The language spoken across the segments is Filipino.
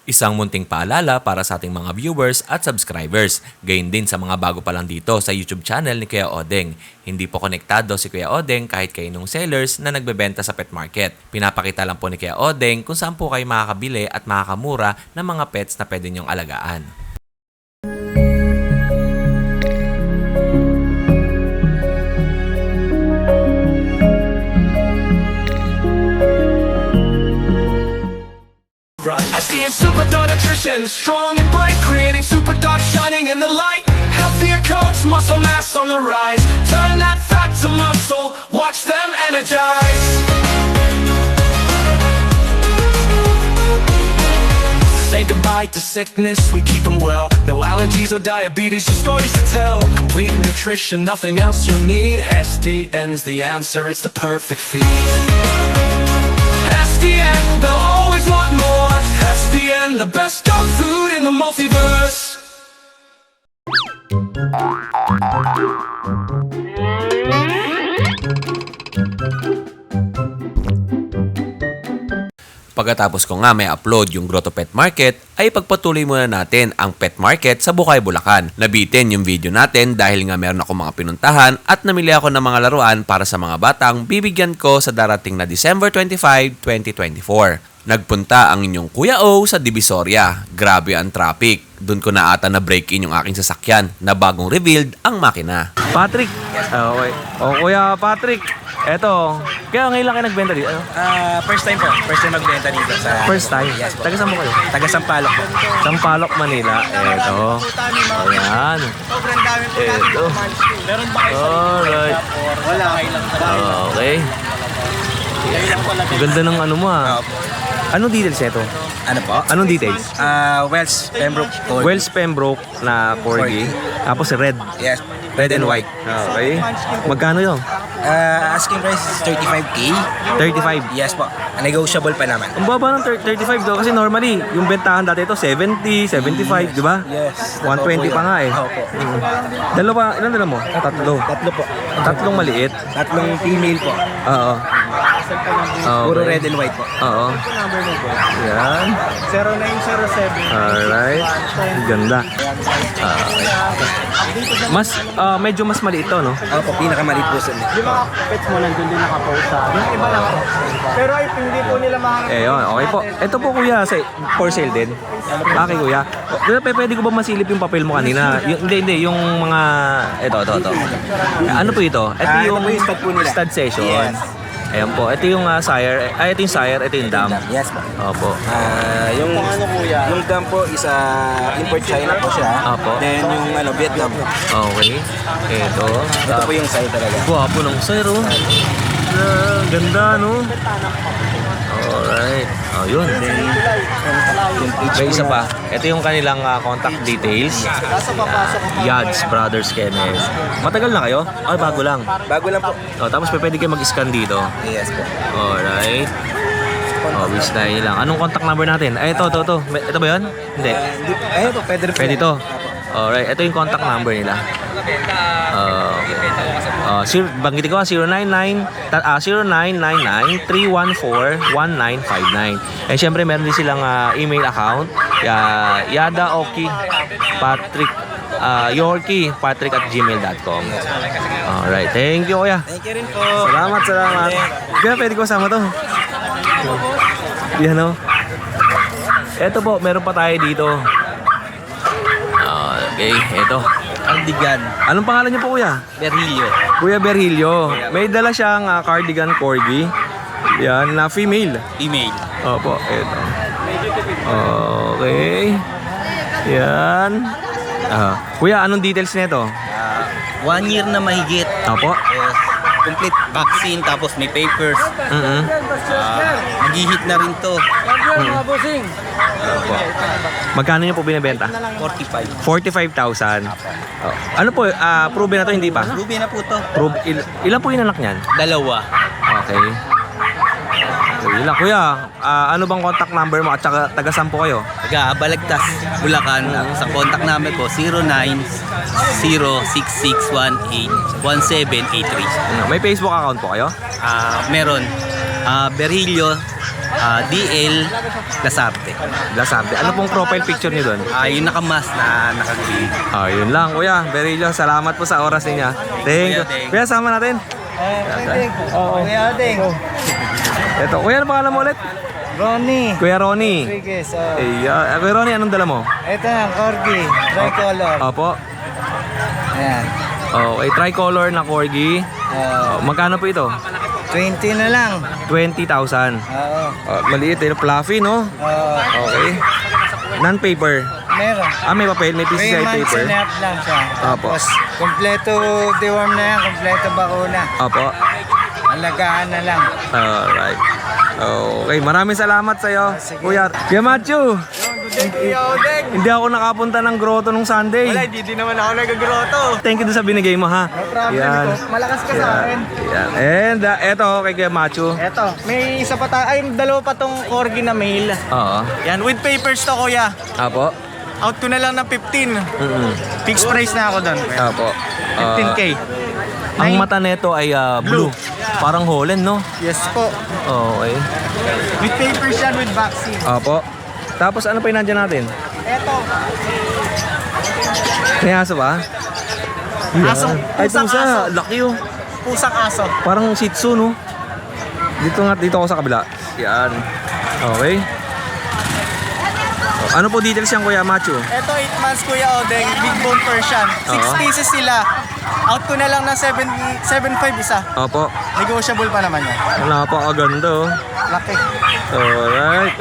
Isang munting paalala para sa ating mga viewers at subscribers. Gayon din sa mga bago pa lang dito sa YouTube channel ni Kuya Odeng. Hindi po konektado si Kuya Odeng kahit kaninong sellers na nagbebenta sa pet market. Pinapakita lang po ni Kuya Odeng kung saan po kayo makakabili at makakamura ng mga pets na pwede niyong alagaan. SDN Superdog Nutrition, strong and bright, creating superdog shining in the light. Healthier coats, muscle mass on the rise. Turn that fat to muscle, watch them energize. Say goodbye to sickness, we keep them well. No allergies or diabetes, just stories to tell. Complete nutrition, nothing else you need. SDN's the answer, it's the perfect feed. SDN, they'll always want more. SDN, the best dog food in the multiverse. Pagkatapos ko nga may upload yung Grotto Pet Market, ay pagpatuloy muna natin ang Pet Market sa Bukay, Bulacan. Nabitin yung video natin dahil nga meron ako mga pinuntahan at namili ako ng mga laruan para sa mga batang bibigyan ko sa darating na December 25, 2024. Nagpunta ang inyong Kuya O sa Divisoria. Grabe ang traffic. Doon ko na ata na break in yung aking sasakyan na bagong revealed ang makina. Patrick. Okay. O Kuya Patrick. Eto. Kaya ngayon lang kayo nagbenta dito? First time po. First time magbenta dito sa... First time? Yes po. Taga saan mo kayo? Taga Sampaloc po. Sampaloc, Manila. Eto. Ayan. Eto. Alright. Okay. Ang ganda ng ano mo ah. Anong details nito? Ano po? Anong details? Wells Pembroke Corgi. Wells Pembroke na Corgi. Tapos red. Yes. Red and white. Okay. Magkano yun? Asking price is 35K. 35. Yes po. Negotiable pa naman. Ang baba ng 35 daw kasi normally yung bentahan dati ito 70, 75, di ba? Yes. 120 pa nga eh. Opo. Dalawa, ilan dala mo? Tatlo. Tatlo po. Tatlong maliit. Tatlong female po. Oo. Puro Okay. red and white po. Oo. Yan. 0907. Alright. Ganda. Mas, medyo mas maliit to, no? Opo, pinakamaliit po sila. Yung mga pets mo nandun din nakapost sa yung iba lang po. Pero ay hindi po nila Eh, yun. Okay po. Ito po kuya, for sale din. Okay kuya. Pwede ko ba masilip yung papel mo kanina? Hindi. Yung mga... Ito. Ano po ito? Ito Ito yung po yung stud po nila. stud session. Yes. Ayan po. Ito yung sire. Ito yung sire. Ito yung dam. Yes po. Opo. Yung dam po is import China po siya. Apo. Then yung Vietnam. Okay. Ito. Ito po yung side talaga. Guwapo ng sire, oh. Ganda, no? Alright. Oh, yun. May isa pa. Ito yung kanilang contact details. Yads Brothers Kenneth. Matagal na kayo? Ay, bago lang. Bago lang po. Oh, tapos pwede kayo mag-scan dito. Yes po. Alright. Oh, wish tayo lang. Anong contact number natin? Ay, ito. Ito ba yun? Hindi. Ito, pwede rin po. Pwede ito. Alright. Ito yung contact number nila. Banggitin ko 0999-314-1959. And syempre meron din silang email account. Yada Oki Patrick Yorkie Patrick@gmail.com. Alright. Thank you kuya. Thank you rin po. Salamat. Kaya pwede ko sama to. Yan o. Eto po, meron pa tayo dito. Okay, eto. Cardigan. Anong pangalan niyo po kuya? Berilio. Kuya Berhilio. May dala siyang cardigan corgi. Yan, na female. Email. Opo, eto. Okay. Yan. Kuya, anong details nito? 1 year na mahigit. Opo. Complete vaccine tapos may papers. Nag-hit na rin to. Opo. Magkano niyo po binibenta? 45. 45,000. Ano po, proven na to, hindi pa? Ruby na po to. Ilan po yung anak niyan? Dalawa. Okay. Ilan, kuya, ano bang contact number mo at saka taga saan po kayo? Taga Balagtas, Bulacan. Sa contact number ko 090661811783. May Facebook account po kayo? Meron Berilio DL Lasarte. Lasarte. Ano pong profile picture niyo doon? Yung nakamas na naka-green. Yun lang, Kuya. Berilio, salamat po sa oras niya. Thank you. Kuya, Kuya, sama natin. Kuya Ding. Ito, Kuya, ano pangalan mo ulit? Ronnie. Kuya Ronnie. Rodriguez. Kuya Ronnie, anong dala mo? Ito na, Corgi. Tricolor. Opo. Ayan. Okay, tricolor na corgi. Magkano po ito? 20 na lang. 20,000. Oo. Maliit eh, fluffy, no? Oo. Okay. Non-paper. Meron. May papel, may 3 PCCI months paper. and a half lang siya. Opo. Tapos, kompleto deworm na yan, kompleto bakuna. Opo. Alagaan na lang. Alright. Okay, maraming salamat sa'yo, Kuya. Kuya Matthew, hindi ako nakapunta ng grotto nung Sunday. Hindi naman ako nag-groto. Thank you doon sa binigay mo, ha? Problem ito. Malakas ka sa akin. Yan. And eto, kay Kuya Matthew. Eto, may isa pa tayo. Ay, dalawa pa tong Corgi na male. Oo. Yan, with papers to, kuya. Apo. Out ko na lang ng 15. Fixed price na ako doon. Apo. 15K. Ang mata nito ay blue. Parang Holland, no? Yes po. Okay. With papers yan, with vaccine. Apo. Tapos ano pa yung nandyan natin? Eto. May aso ba? Aso. Ay, Pusang pusa. aso. Laki oh. Pusang aso. Parang Shih Tzu, no? Dito ako sa kabila. Yan. Okay. Ano po details yan, Kuya Matthew? Eto, 8 months, Kuya Odeng. Big bone Persian. 6 Oo. pieces sila. Out ko na lang ng 7.5 isa. Opo. Negotiable pa naman yan. Napakaganda oh. Laki. Alright.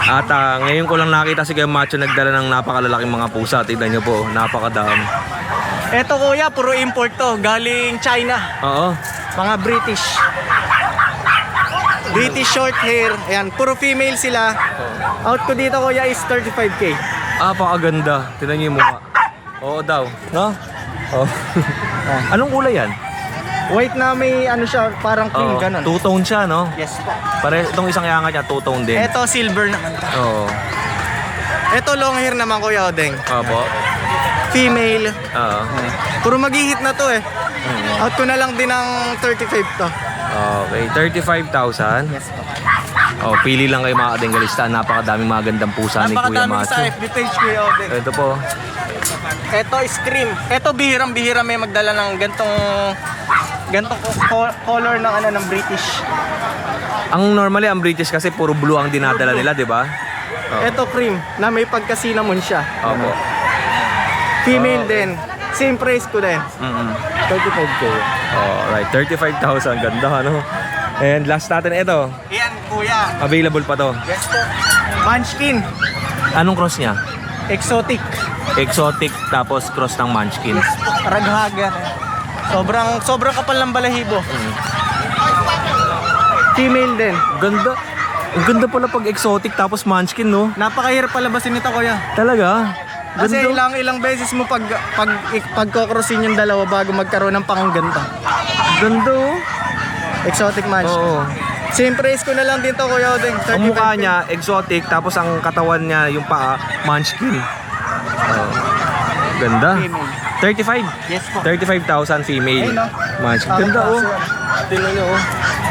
At ngayon ko lang nakita si Kuya Matthew nagdala ng napakalalaking mga pusa. Tignan nyo po, napakadami. Eto, Kuya, puro import to. Galing China. Oo. Mga British. British short hair. Ayan, puro female sila. Out ko dito, Kuya, is 35K. Napakaganda. Tignan nyo yung mukha. Oo daw. No? Oh. Anong kulay yan? White na may ano siya, parang cream, ganun. Two-tone siya, no? Yes po. Pare, itong isang yanga niya, two-tone din. Eto, silver naman to. Oo. Eto, long hair naman, Kuya Odeng. Opo. Female. Oo. Puro mag-hit na to eh. Out ko na lang din ng 35 to. Okay, 35,000. Yes po. Oh, pili lang kayo mga kadenggalista. Napakadaming magandang pusa ni Kuya Napakadami sa Matthew. FB page, Kuya Odeng. Ito po. Eto, scream. Eto, bihirang-bihira may magdala ng gantong color ng ano ng British. Ang normally ang British kasi puro blue ang dinadala nila, di ba? Eto, cream na may pagka-cinnamon siya. Opo. Female din. Same price ko din. 35K. Alright, 35,000. Ganda, ano? And last natin ito. Yan, Kuya. Available pa to. Yes po. Munchkin. Anong cross niya? Exotic. Exotic tapos cross ng Munchkin. Raghaga. Sobrang kapal ng balahibo. Female din. Ganda. Ang ganda pala pag exotic tapos Munchkin, no? Napakahirap palabasin nito, Kuya. Talaga? Kasi Ganda. ilang beses mo pagkocrossin yung dalawa bago magkaroon ng pangangganda. Ganda, oh. Exotic Munchkin. Oo. Same price ko na lang din to, Kuya Odeng. Ang mukha niya, exotic, tapos ang katawan niya, yung paa, Munchkin. Ganda. Female. 35. Yes po. 35,000 female. Ayun, no? Munchkin. Tama Ganda, pa, oh. sir. Tingnan niyo, oh.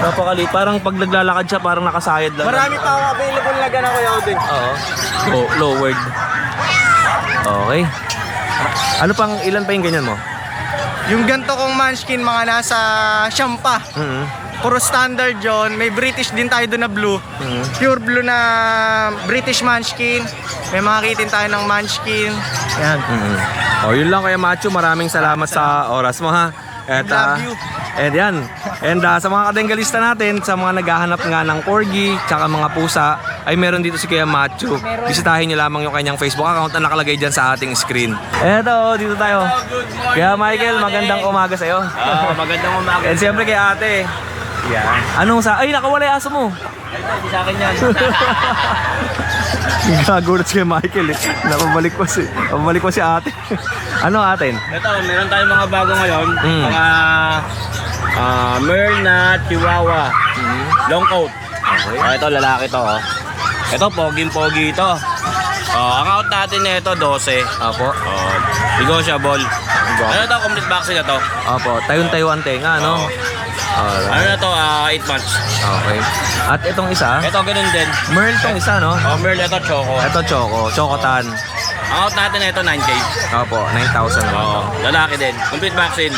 Napakali. Parang pag naglalakad siya, parang nakasayad lang. Marami pa ako available na gana, Kuya Odeng. Oo. Lowered. Okay. Ano pang, ilan pa yung ganyan mo? Yung ganto kong Munchkin, mga nasa Champa. Puro standard yon. May British din tayo doon na blue. Pure blue na British Munchkin. May makakitin tayo ng Munchkin. Yan. Oh, yun lang Kuya Matthew. Maraming salamat sa oras mo, ha. At, Love you. And yan. And sa mga kadenggalista natin, sa mga naghahanap nga ng corgi, tsaka mga pusa, ay meron dito si Kuya Matthew. Bisitahin niyo lamang yung kanyang Facebook account na nakalagay dyan sa ating screen. Eto, dito tayo. Kaya Michael, magandang umaga sa'yo. Magandang umaga. And siyempre kay ate. Yan. Anong sa... Ay, nakawala yung aso mo. Hindi sa akin yan. Gagulat si Michael eh. Napabalik ko si ate. Ano atin? Ito, meron tayong mga bago ngayon. Mm. Mga Merl na Chihuahua. Long coat. Okay. Ito, lalaki to. Oh. Ito, poging-pogi ito. Ang out natin na ito, 12. Opo. Negotiable. Ano to, complete vaccine na to. Opo. Tayon-tayo ang tenga, no? Alright. Ano na to, 8 months. Okay. At itong isa, Ito, ganun din. Merl tong isa, no? Merl, ito, choco. Ito, Chocotan. Ang out natin ito, 9K. Opo, 9,000 naman. Oo, lalaki din. Complete vaccine.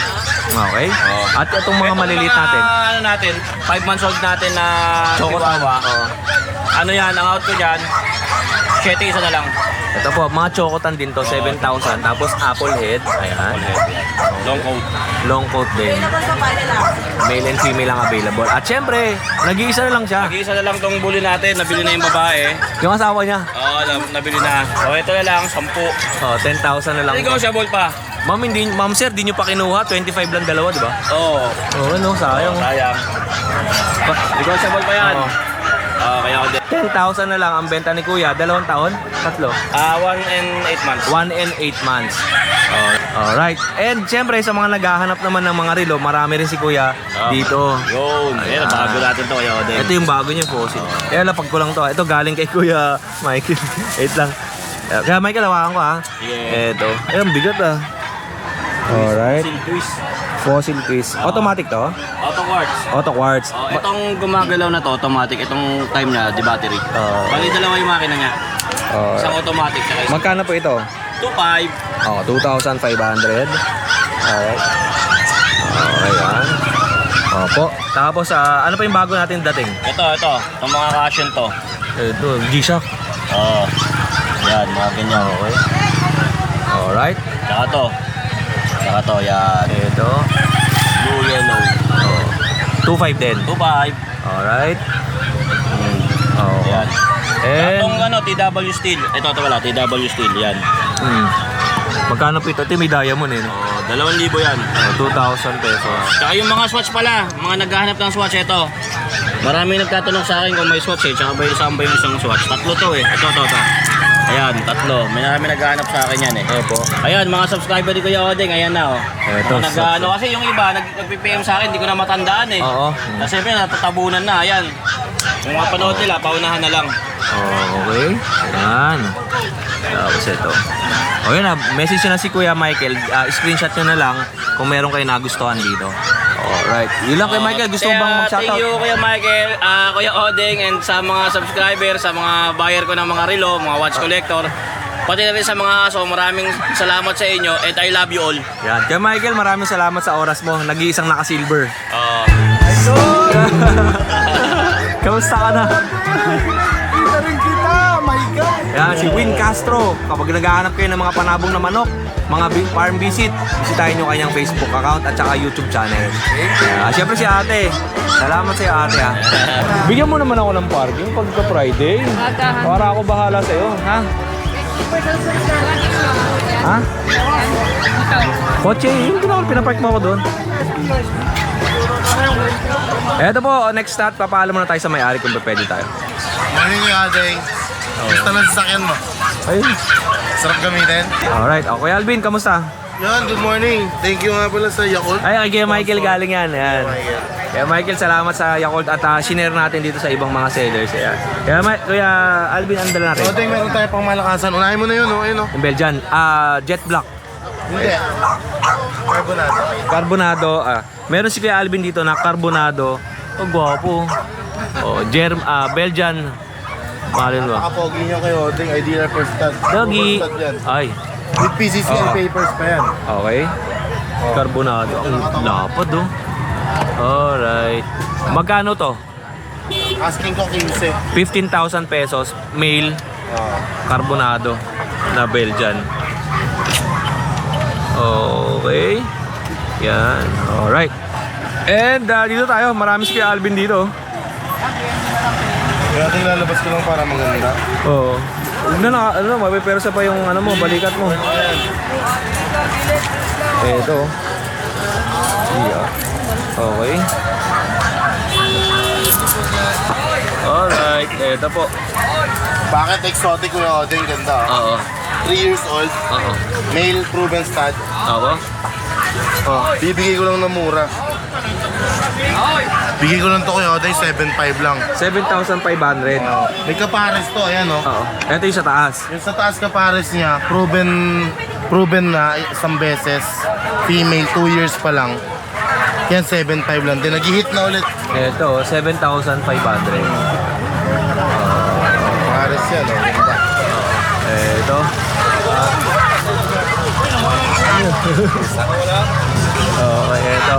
Okay. Oo. At itong mga Ito, maliliit natin. Ano natin, 5 months old natin na Chocotan. Chihuahua. Oo. Ano yan, ang out ko dyan, 7 isa na lang. Ito po, mga Chocotan din to, 7,000. Tapos apple head. Ayan. Long coat. Long coat din. Male and female ang available. At syempre, nag-iisa na lang siya. Nag-iisa na lang tong bully natin, nabili na yung babae. Yung asawa niya. Oo, nabili na. So ito na lang, 10. Oh, 10,000 na lang. Negotiable pa. Ma'am sir, di nyo pa kinuha. 25 lang dalawa, di ba? Oo. Oo, ano, sayang. Sayang. Negotiable pa yan. Oo. Kaya ako din. 10,000 na lang ang benta ni Kuya. 2 taon? 3? 1 and 8 months. 1 and 8 months. Alright. And syempre, sa mga naghahanap naman ng mga relo, marami rin si Kuya dito. Yun. Ayan, bago natin to kaya ako din. Ito yung bago niya po. Kaya lapag ko lang to. Ito galing kay Kuya Michael. Wait lang. Kaya Michael, hawakan ko ha. Yeah. Ito. Ayun, bigat ah. Alright. Seal twist. Fossil twist. Automatic to? Auto quartz. Auto quartz. Itong gumagalaw na to, automatic. Itong time niya, di battery. Bali dalawa yung makina niya. Isang automatic. Saka isang Magkano po ito? 2.5. Oh, 2,500. Alright. Okay, yan. Opo. Tapos, ano pa yung bago natin dating? Ito. Itong mga cushion to. Ito, G-Shock. Oo. Yan, mga ganyan. Okay. Alright. Saka to, yan. Ito. Blue, yellow. 2,500 din. 2.5. Alright. Oh. Yan. And, Itong TW Steel. Ito wala, TW Steel. Yan. magkano po ito? Ito may diamond eh. No? 2,000 yan. 2,000 pesos. Tsaka yung mga swatch pala, mga naghahanap ng swatch, ito. Marami nagtatanong sa akin kung may swatch eh. Tsaka saan ba yung isang swatch? 3 to eh. Ito. Ayan, 3. Marami naghahanap sa akin yan eh. Opo. Ayan, mga subscriber ni Kuya Odeng, ayan na oh. Ito, Mga nag-ano, kasi yung iba, nag-PPM sa akin, hindi ko na matandaan eh. Oo. Kasi siyempre, natatabunan na, ayan. Yung mga panood nila, paunahan na lang. Okay. Ayan. Tapos ito. O yun na, message na si Kuya Michael. Screenshot nyo na lang kung meron kayo nagustuhan dito. Alright. Yun lang Kuya Michael. Gusto mo bang Kaya, mag-shoutout? Thank you Kuya Michael, Kuya Odeng, and sa mga subscriber, sa mga buyer ko ng mga relo, mga watch collector. Pati na rin sa mga aso, maraming salamat sa inyo and I love you all. Yan. Kuya Michael, maraming salamat sa oras mo. Nag-iisang naka-silver. Kamusta ka na? Kita rin kita, my God! Yan, si Win Castro. Kapag naghahanap kayo ng mga panabong na manok, mga farm visit, bisitahin nyo kanyang Facebook account at saka YouTube channel. Siyempre si ate. Salamat sa'yo ate ha. Bigyan mo naman ako ng parking pagka Friday. Para ako bahala sa'yo. Ha? Ha? Kotse, yung pinapark mo ako doon. Eto po, next stop, papaalam muna tayo sa may-ari kung pwede tayo. Morning yung ating. Gusto na sasakyan mo. Ayun. Sarap gamitin. Alright, okay Alvin, kamusta? Yan, good morning. Thank you nga pala sa Yakult. Ay, kay Michael galing yan. Ayan. Kaya Michael, salamat sa Yakult at shinare natin dito sa ibang mga sellers. Ayan. Kaya Alvin, ang dala natin. Odeng, meron tayo pang malakasan. Unahin mo na yun, ayun oh. Yung Belgian, Jet Black. Hindi. Carbonado. Carbonado. Meron si Kuya Alvin dito na carbonado. Oh, gwapo. Oh, Belgian. Mahalin ba? Nakapogi niyo kay Odeng, ID na first stud. Doggy. First stud yan. Ay, With PCC and papers pa yan. okay. Carbonado. Ang lapad oh. Alright. Magkano to? Asking ko 15. 15,000 pesos. Male. Carbonado. Na Belgian. Okay. Yan. Alright. And dito tayo. Marami si Kuya Alvin dito. Kaya ating lalabas ko lang para maganda. Oo. Huwag na mapipersa pa yung balikat mo. Eto. Yeah. Okay. Alright. Eto po. Bakit exotic Kuya Odeng? Ganda. Oo. 3 years old. Oo. Male proven stud. Ako? Bibigay ko lang na mura. Bigay ko lang to Kuya Odeng, 7.5 lang. 7,500. May kapares to, ayan oh. Oo. Ito yung sa taas. Yung sa taas kapares niya, proven na isang beses. Female, 2 years pa lang. Yan, 7.5 lang din. Nag-hit na ulit. Ito, 7,500. Pares yan, oh. Ganda. Ito. Okay, ito.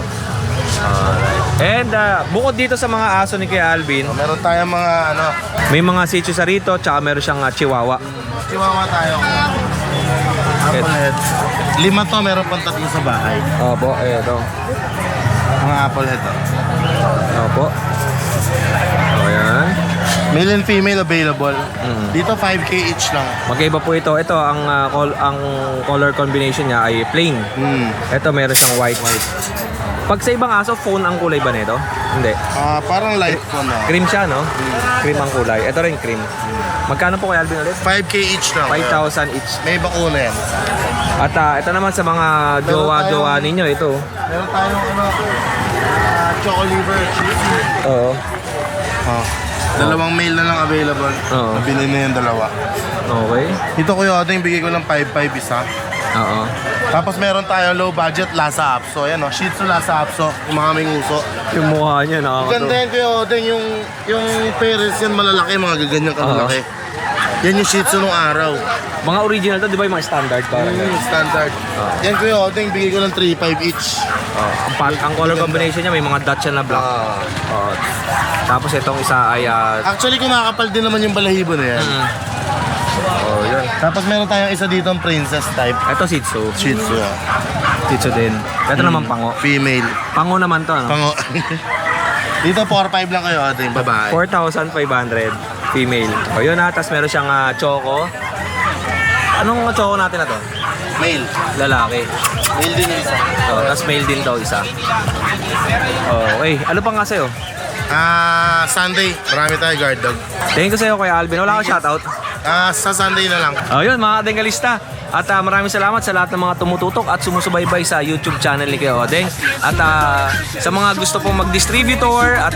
Alright. And bukod dito sa mga aso ni Kuya Alvin, Meron tayong mga, ano, may mga Shih Tzu sa rito, tsaka meron siyang Chihuahua. chihuahua tayo. Applehead. 5 to, meron pang 3 sa bahay. Opo, ito. Mga applehead, oh. Opo. O, yan. Male and female available. Mm. Dito 5K each lang. Magkaiba po ito. Ito, ang color combination niya ay plain. Ito, meron siyang white. Pag sa ibang aso, phone ang kulay ba nito? Hindi. Parang light po na. Cream siya, no? Cream ang kulay. Ito rin cream. Magkano po kay Alvin ulit? 5K each lang. 5,000 each. May bakuna yan. At ito naman sa mga jowa-jowa ninyo, ito. Meron tayong ano, choco liver cheese. Oo. Dalawang male na lang available. Oo. Nabili na yung dalawa. Okay. Dito kuya, yung bigay ko ng 5.5 isa. Oo. Tapos meron tayo low budget Lhasa Apso. Ayan o, Shih Tzu Lhasa Apso. Yung mga may nguso. Yung mukha niya, Ganda nakakatawa. yan kuya Odeng, yung Paris yan malalaki, mga gaganyan kalalaki. Yan yung Shih Tzu nung araw. Mga original to, di ba yung mga standard parang? Standard. Yan kuya Odeng, bigay ko ng 3.5 each. Ang color combination niya, may mga dots siya na black. Tapos itong isa ay... Actually, kumakapal din naman yung balahibo na yan. oh, yun. Tapos meron tayong isa dito ang princess type. Ito Shih Tzu. Shih Tzu. Shih Tzu din. Ito naman pango. Female. Pango naman to, ano? Pango. Dito 4.5 lang kayo Odeng, babae. 4,500 female. O yun ha, tapos meron siyang choco. Anong choco natin na to? Male. Lalaki. Male din yung isa. Tapos male din to isa. Okay, ano pa nga sa'yo? Sunday, marami tayo guard dog. Thank you sa'yo Kuya Alvin. Wala kang shoutout? Sa Sunday na lang. O yun mga Dengalista. At maraming salamat sa lahat ng mga tumututok at sumusubaybay sa YouTube channel ni Kuya Odeng. At sa mga gusto pong mag-distributor at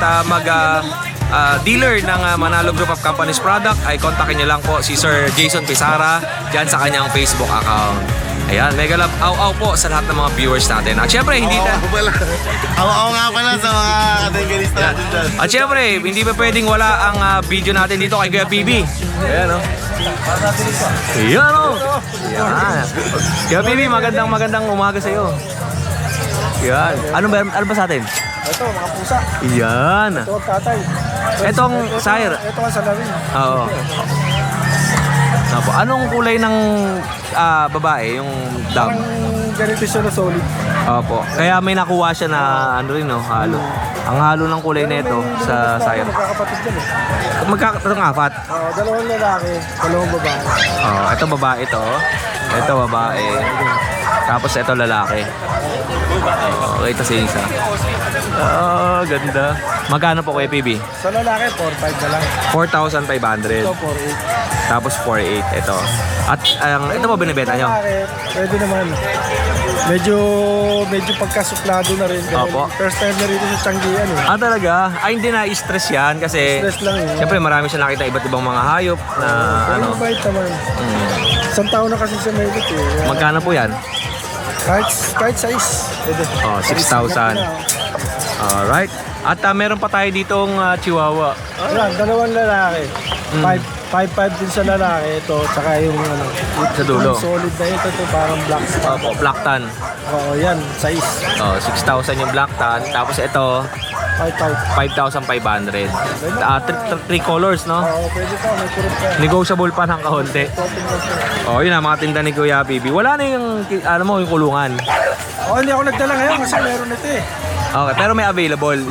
dealer ng Manalo Group of Companies product, ay kontakin nyo lang po si Sir Jason Pisara dyan sa kanyang Facebook account. Ayan, mega love aw po sa lahat ng mga viewers natin. At syempre, hindi Ako nga pala sa mga kadengalista natin dyan. At syempre, hindi pa pwedeng wala ang video natin dito kay Kuya PB. Ayan o. Ayan o. Ayan. Kuya PB, magandang umaga sa iyo. Ayan. Ano ba sa atin? Ito, mga pusa. Ayan. Ito, tatay. Etong sire. Ito ang salamin. Oo. Opo. Anong kulay ng babae, yung dam? Ganito siya na solid. Opo. Kaya may nakuha siya na ano rin, no, halo. Ang halo ng kulay nito sa sire. Magkakapatid dyan eh. Magkakatong apat. Dalawang lalaki, dalawang babae. Oh, ito babae to. Ito babae. Tapos ito lalaki. Okay, ito sa isa. Oh, ganda. Magkano po kay PB? Sa lalaki, 4.5 na lang. 4,500. Ito, 4.8. Tapos 4,800 ito. At ito po binibenta nyo? Lalaki, pwede naman. Medyo pagkasuplado na rin. Dahil Opo. First time na rito sa Tianggian eh. Talaga? Ay, hindi na stress yan kasi Stress lang eh. siyempre marami siya nakita iba't ibang mga hayop na Pero ano. mabait naman. Isang taon na kasi siya may ito eh. Magkano po yan? Kahit size. Pwede. Oh, 6,000. Alright. At meron pa tayo ditong chihuahua. Ayan, dalawang lalaki. 5.5 din sa lalaki ito, tsaka yung ano, Sa dulo. yung solid na ito, parang black star. Opo, black tan. Oo, yan, size. Oh, 6,000 yung black tan. Tapos ito, 5.5. 5,500. Three colors, no? Oo, pwede pa, may kurot ka. Negotiable pa ng kahonte. Oh, yun ang mga tinda ni Kuya PB. Wala na yung, ano mo, yung kulungan. Hindi ako nagdala ngayon kasi meron ito eh. Okay, pero may available.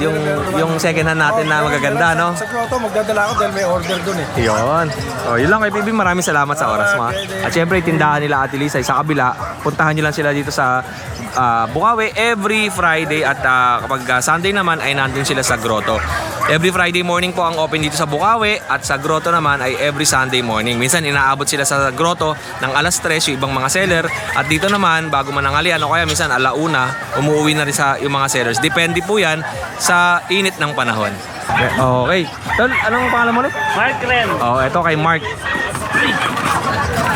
Yung second hand natin na magaganda, no? Sa Grotto, magdadala ako dahil may order dun eh. Yun. Oh, yun lang kay PB. Maraming salamat sa oras mo. At syempre, tindahan nila Ate Lisa ay sa kabila. Puntahan nyo lang sila dito sa Bukawi every Friday at kapag Sunday naman ay nandun sila sa Grotto. Every Friday morning po ang open dito sa Bukawi at sa Grotto naman ay every Sunday morning. Minsan inaabot sila sa Grotto ng alas 3 yung ibang mga seller at dito naman bago mananghalian o kaya minsan alauna umuwi na rin sa yung mga sellers. Depende po yan sa init ng panahon. Okay. Tol, anong pangalan mo ulit? Mark Ren. Oh, ito kay Mark.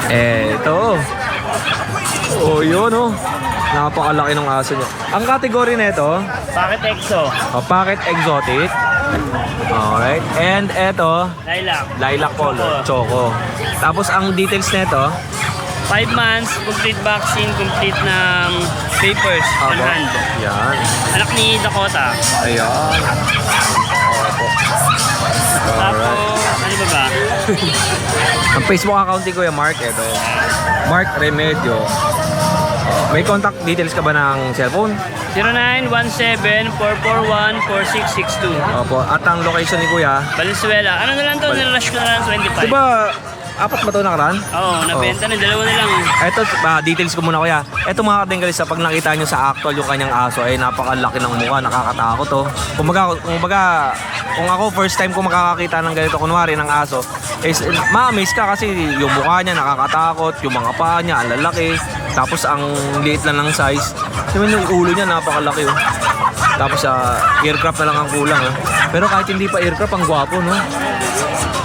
Ito. Oh, yun oh. Napakalaki ng aso niya. Ang category nito, Packet EXO. Pocket exotic. Alright. And eto, Lilac. lilac color, choco. Tapos ang details nito, 5 months, complete vaccine, complete ng papers on Aba. hand. Yan. Anak ni Dakota. Ayan. Opo. Tapos, ano ba? Ang Facebook account ni Kuya Mark, ito. Mark Remedio. May contact details ka ba ng cellphone? 0917-441-4662. Opo. At ang location ni Kuya, Valenzuela. Ano na lang to? Nilash ko na lang 25. di ba, 4 ba ito nakaraan? Oo, nabenta na. 2 na lang. Ito, details ko muna Kuya. Ito mga kadenggalista, pag nakita nyo sa actual yung kanyang aso, ay napakalaki ng mukha, nakakatakot to. Kung ako first time ko makakakita ng ganito, kunwari ng aso, is ma-amaze ka kasi yung mukha niya nakakatakot, yung mga paa niya, ang lalaki, tapos ang liit lang ng size. Yung ulo niya napakalaki oh. Tapos aircraft na lang ang kulang oh. Pero kahit hindi pa aircraft, ang gwapo no.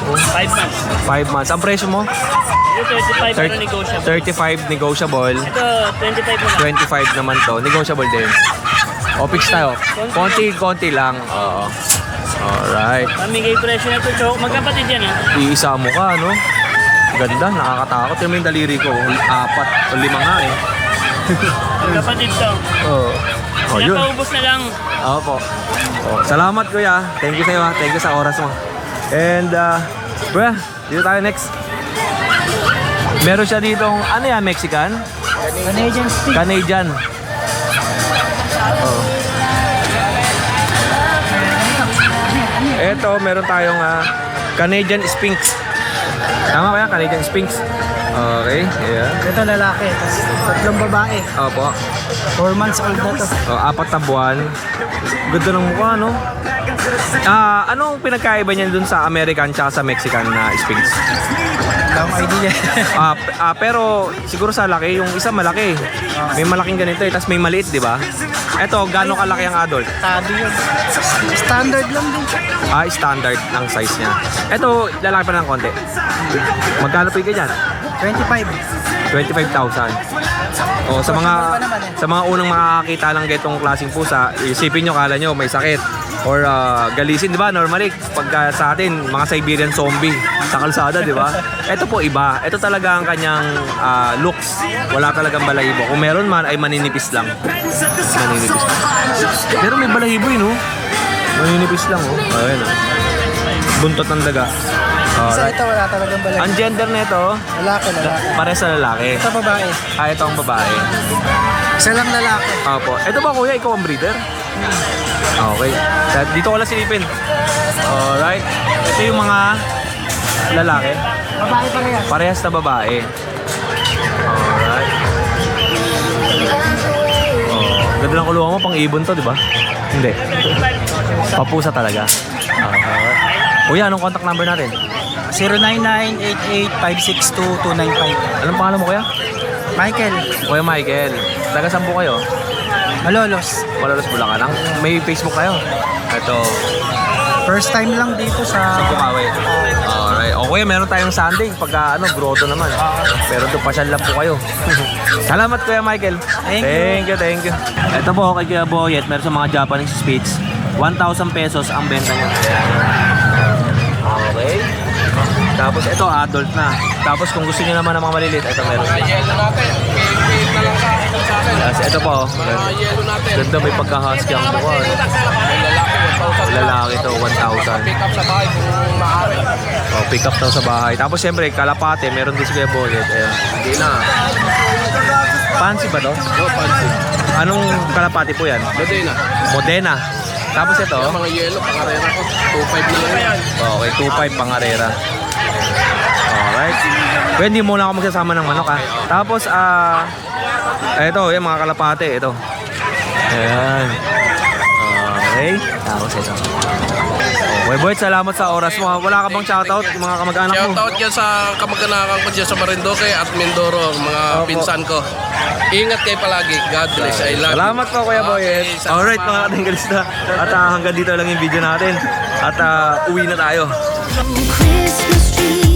5 months. 5 months. Ang presyo mo? Ito 35 pero negotiable. 35 negotiable. Ito 25 na lang. 25 naman to. Negotiable din. O, fix tayo. Konti lang. Oo. Alright. Pamigay presyo na ito, Chok. Magkapatid yan, ha? Iisa mo ka, no? Ganda, nakakatakot. Yung may daliri ko. 4 o 5 nga eh. Magkapatid to. Oo. Oh, yun. Pinapaubos na lang. Opo. Oh, salamat kuya. Thank you sa'yo ha. Thank you sa oras mo. And, bro, dito tayo next. Meron siya ditong, ano yan, Mexican? Canadian stick. Canadian. Oh. Eto, meron tayong Canadian Sphinx. Tama ba yan? Canadian Sphinx. Okay, yeah. Ito lalaki, tapos 3 babae. Opo. 4 months old na to. 4 na buwan. Ganda ng mukha, no? Anong pinagkaiba niyan dun sa American tsaka sa Mexican na Sphinx? Lang idea. Pero siguro sa laki, yung isa malaki. May malaking ganito eh, tapos may maliit, di ba? Eto, gaano kalaki ang adult? Tabi yun. Standard lang din. Standard ng size niya. Eto, lalaki pa ng konti. Magkano po yung ganyan? 25. 25,000. O, sa mga unang makakakita lang ganitong klaseng pusa, isipin nyo, kala nyo may sakit or galisin, di ba? Normally, pagka sa atin, mga Siberian zombie sa kalsada, di ba? Ito po iba. Ito talaga ang kanyang looks. Wala talagang balahibo. Kung meron man, ay maninipis lang. Maninipis lang. Pero may balahibo yun, no? Maninipis lang, oh. Ayan, oh. Buntot ng daga. Sa Alright. ito wala talagang balay. Ang gender nito, Lalaki. pare sa lalaki. Ito babae. Ito ang babae. Isa lang lalaki. Opo. Ito ba kuya, ikaw ang breeder? Okay. Dito ko lang silipin. Alright. Ito yung mga lalaki. Babae pa rin yan. Parehas na babae. Alright. Ganda ng kulungan mo, pang ibon to, di ba? Hindi. Papusa talaga. Alright. Kuya, anong contact number natin? 09988562-295. Anong pangalan mo kuya? Michael. Kuya Michael. Taga saan po kayo? Malolos. Malolos Bulacan. May Facebook kayo? Ito. First time lang dito Sa sa... Bukawi. Alright. O kuya, meron tayong Sunday. Pagka grotto naman. Pero doon pasyal lang po kayo. Salamat Kuya Michael. Thank you. Ito po kay Kuya Boyet. Meron sa mga Japanese Spitz. 1,000 pesos ang benta niya. Okay. Tapos ito adult na. Tapos kung gusto niyo naman ng mga maliliit, ito meron. Yes, ito po. Ganda, may pagka-husky ang mukha. Lalaki to, 1,000. Oh, pick up daw sa bahay. Tapos siyempre, kalapate, meron din si Kuya Boyet. Ayan. Hindi na. Fancy ba to? Oh, fancy. Anong kalapate po yan? Modena. Modena. Tapos ito? Mga yellow, pangarera ko. 2.5 na lang yan. Okay, 2.5 pangarera. Alright. Well, hindi muna ako magsasama ng manok ha. Tapos, ito, yung mga kalapate, ito. Ayan. Okay. Tapos ito. Okay, boy, salamat sa oras mo. Wala ka bang shoutout yung mga kamag-anak mo? Shoutout dyan sa kamag-anakan ko dyan sa Marinduque at Mindoro, mga Opo. pinsan ko. Ingat kayo palagi. God bless. I love you. Salamat po, Kuya Boyet. Okay, salamat. Alright, mga katinggalista. At hanggang dito lang yung video natin. At uwi na tayo. Christmas tree.